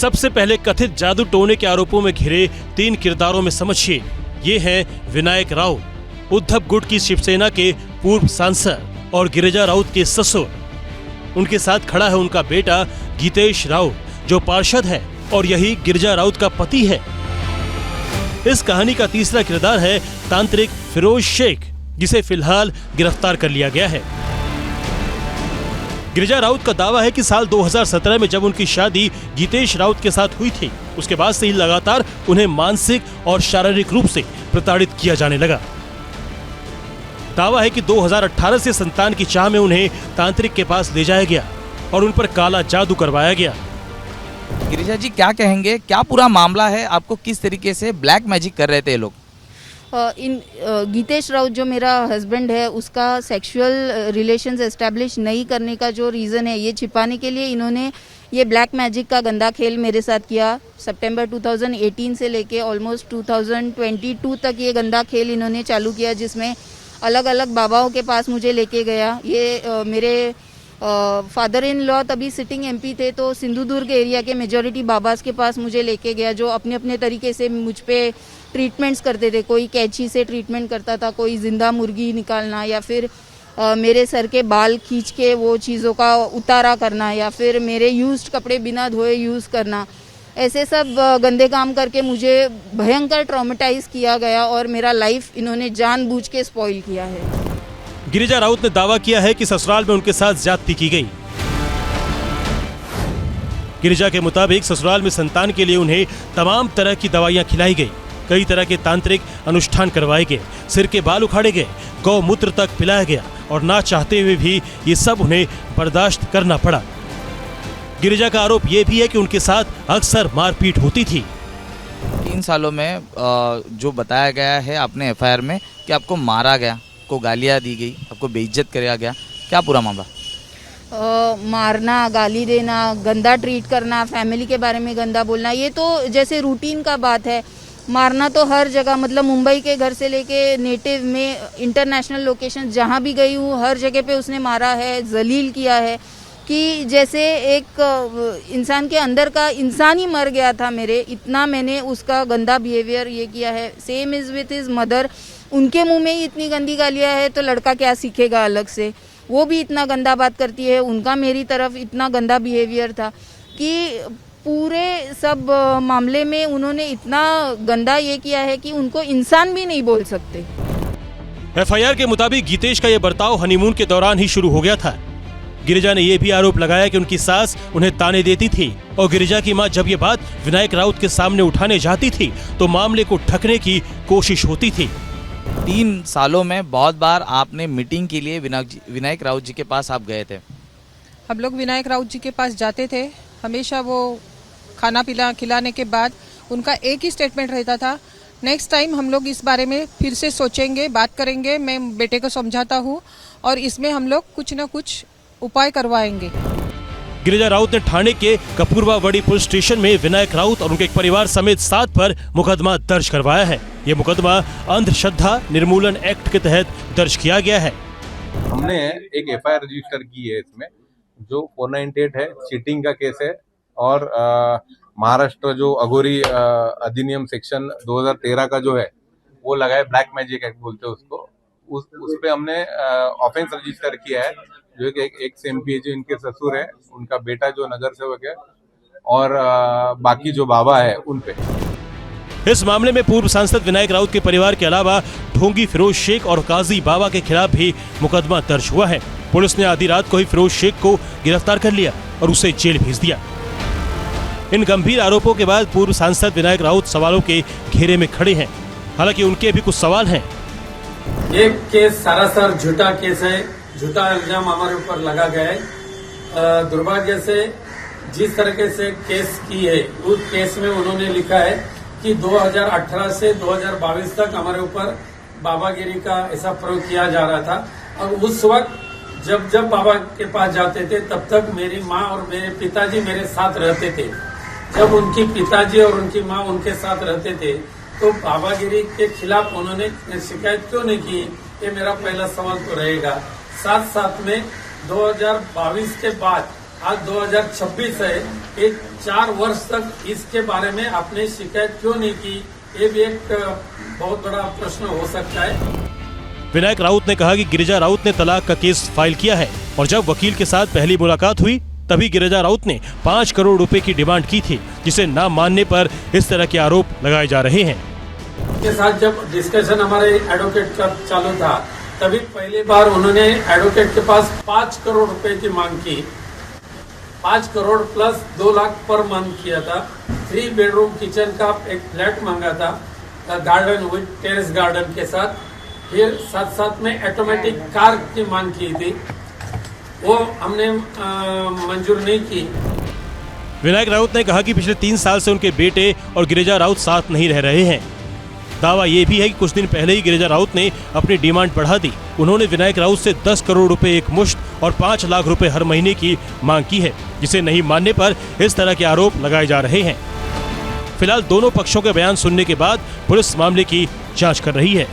सबसे पहले कथित जादू टोने के आरोपों में घिरे 3 किरदारों में समझिए। ये हैं विनायक राउत, उद्धव गुट की शिवसेना के पूर्व सांसद और गिरिजा राउत के ससुर। उनके साथ खड़ा है उनका बेटा गीतेश राउत, जो पार्षद है और यही गिरिजा राउत का पति है। इस कहानी का तीसरा किरदार है तांत्रिक फिरोज शेख, जिसे फिलहाल गिरफ्तार कर लिया गया है। गिरिजा राउत का दावा है कि साल 2017 में जब उनकी शादी गीतेश राउत के साथ हुई थी, उसके बाद से ही लगातार उन्हें मानसिक और शारीरिक रूप से प्रताड़ित किया जाने लगा। दावा है कि 2018 से संतान की चाह में उन्हें तांत्रिक के पास ले जाया गया और उन पर काला जादू करवाया गया। गिरिजा जी क्या कहेंगे, क्या पूरा मामला है? आपको किस तरीके से ब्लैक मैजिक कर रहे थे ये लोग? गीतेश राउत जो मेरा हस्बैंड है, उसका सेक्सुअल रिलेशंस एस्टैब्लिश नहीं करने का जो रीज़न है, ये छिपाने के लिए इन्होंने ये ब्लैक मैजिक का गंदा खेल मेरे साथ किया। सितंबर 2018 से लेके ऑलमोस्ट 2022 तक ये गंदा खेल इन्होंने चालू किया, जिसमें अलग अलग बाबाओं के पास मुझे लेके गया। ये मेरे फादर इन लॉ तभी सिटिंग एमपी थे, तो सिंधुदुर्ग एरिया के मेजॉरिटी बाबास के पास मुझे लेके गया, जो अपने अपने तरीके से मुझ पे ट्रीटमेंट्स करते थे। कोई कैंची से ट्रीटमेंट करता था, कोई जिंदा मुर्गी निकालना, या फिर मेरे सर के बाल खींच के वो चीज़ों का उतारा करना, या फिर मेरे यूज्ड कपड़े बिना धोए यूज़ करना। ऐसे सब गंदे काम करके मुझे भयंकर ट्रॉमेटाइज किया गया और मेरा लाइफ इन्होंने जानबूझ के स्पॉइल किया है। गिरिजा राउत ने दावा किया है कि ससुराल में उनके साथ ज्यादती की गई। गिरिजा के मुताबिक ससुराल में संतान के लिए उन्हें तमाम तरह की दवाइयां खिलाई गई, कई तरह के तांत्रिक अनुष्ठान करवाए गए, सिर के बाल उखाड़े गए, गौमूत्र तक पिलाया गया और ना चाहते हुए भी ये सब उन्हें बर्दाश्त करना पड़ा। गिरिजा का आरोप ये भी है कि उनके साथ अक्सर मारपीट होती थी। 3 सालों में जो बताया गया है आपने एफआईआर में कि आपको मारा गया, आपको गालियाँ दी गई, आपको बेइज्जत किया गया, क्या पूरा मामला? मारना, गाली देना, गंदा ट्रीट करना, फैमिली के बारे में गंदा बोलना, ये तो जैसे रूटीन का बात है। मारना तो हर जगह, मतलब मुंबई के घर से लेके नेटिव में इंटरनेशनल लोकेशन जहाँ भी गई हूँ, हर जगह पे उसने मारा है, जलील किया है कि जैसे एक इंसान के अंदर का इंसान ही मर गया था मेरे, इतना मैंने उसका गंदा बिहेवियर ये किया है। Same is with his mother, उनके मुंह में ही इतनी गंदी गालियाँ है तो लड़का क्या सीखेगा अलग से। वो भी इतना गंदा बात करती है, उनका मेरी तरफ इतना गंदा बिहेवियर था कि पूरे सब मामले में उन्होंने इतना गंदा ये किया है कि उनको इंसान भी नहीं बोल सकते। एफआईआर के मुताबिक गीतेश का ये बर्ताव हनीमून के दौरान ही शुरू हो गया था। गिरिजा ने यह भी आरोप लगाया कि उनकी सास उन्हें ताने देती थी और गिरिजा की मां जब ये बात विनायक राउत के सामने उठाने जाती थी तो मामले को ढकने की कोशिश होती थी। 3 सालों में बहुत बार आपने मीटिंग के लिए विनायक राउत जी के पास आप गए थे? हम लोग विनायक राउत जी के पास जाते थे, हमेशा वो खाना पीना खिलाने के बाद उनका एक ही स्टेटमेंट रहता था, नेक्स्ट टाइम हम लोग इस बारे में फिर से सोचेंगे, बात करेंगे, मैं बेटे को समझाता हूँ और इसमें हम लोग कुछ न कुछ उपाय करवाएंगे। गिरिजा राउत ने ठाणे के कपूरवाड़ी पुलिस स्टेशन में विनायक राउत और उनके परिवार समेत 7 पर मुकदमा दर्ज करवाया है। ये मुकदमा अंधश्रद्धा निर्मूलन एक्ट के तहत दर्ज किया गया है। हमने एक एफआईआर रजिस्टर की है इसमें, जो 498 है, चीटिंग का केस है और महाराष्ट्र जो अघोरी अधिनियम सेक्शन 2013 का जो है वो लगा है, ब्लैक मैजिक एक्ट बोलते हैं उसको, उस पे हमने ऑफेंस रजिस्टर किया है। जो एक एमपी है, जो इनके ससुर है, उनका बेटा जो नगर सेवक है और बाकी जो बाबा है उन पे। इस मामले में पूर्व सांसद विनायक राउत के परिवार के अलावा ढोंगी फिरोज शेख और काजी बाबा के खिलाफ भी मुकदमा दर्ज हुआ है। पुलिस ने आधी रात को ही फिरोज शेख को गिरफ्तार कर लिया और उसे जेल भेज दिया। इन गंभीर आरोपों के बाद पूर्व सांसद विनायक राउत सवालों के घेरे में खड़े हैं। हालांकि उनके भी कुछ सवाल हैं। ये केस सरासर झूठा केस है, झूठा इल्जाम हमारे ऊपर लगा गया है। दुर्भाग्य से जिस तरीके से केस की है, उस केस में उन्होंने लिखा है कि 2018 से 2022 तक हमारे ऊपर बाबागिरी का ऐसा प्रयोग किया जा रहा था। और उस वक्त जब बाबा के पास जाते थे तब तक मेरी माँ और मेरे पिताजी मेरे साथ रहते थे। जब उनकी पिताजी और उनकी माँ उनके साथ रहते थे तो बाबागिरी के खिलाफ उन्होंने शिकायत क्यों नहीं की, ये मेरा पहला सवाल तो रहेगा। साथ साथ में 2022 के बाद आज 2026 है, एक 4 वर्ष तक इसके बारे में आपने शिकायत क्यों नहीं की? ये भी एक बहुत बड़ा प्रश्न हो सकता है। विनायक राउत ने कहा कि गिरिजा राउत ने तलाक का केस फाइल किया है और जब वकील के साथ पहली मुलाकात हुई तभी गिरिजा राउत ने 5 करोड़ रुपए की डिमांड की थी, जिसे ना मानने पर इस तरह के आरोप लगाए जा रहे हैं। के साथ जब डिस्कशन हमारे एडवोकेट का चालू था, तभी पहली बार उन्होंने एडवोकेट के पास 5 करोड़ रुपए की मांग की। 5 crore plus 2 lakh per month किया था। 3 बेडरूम किचन का एक फ्लैट मांगा था, गार्डन विद टेरेस गार्डन के साथ। फिर साथ साथ में ऑटोमेटिक कार की मांग की थी, वो हमने मंजूर नहीं की। विनायक राउत ने कहा कि पिछले 3 साल से उनके बेटे और गिरिजा राउत साथ नहीं रह रहे हैं। दावा ये भी है कि कुछ दिन पहले ही गिरिजा राउत ने अपनी डिमांड बढ़ा दी। उन्होंने विनायक राउत से 10 करोड़ रुपए एक मुश्त और 5 लाख रुपए हर महीने की मांग की है, जिसे नहीं मानने पर इस तरह के आरोप लगाए जा रहे हैं। फिलहाल दोनों पक्षों के बयान सुनने के बाद पुलिस मामले की जांच कर रही है।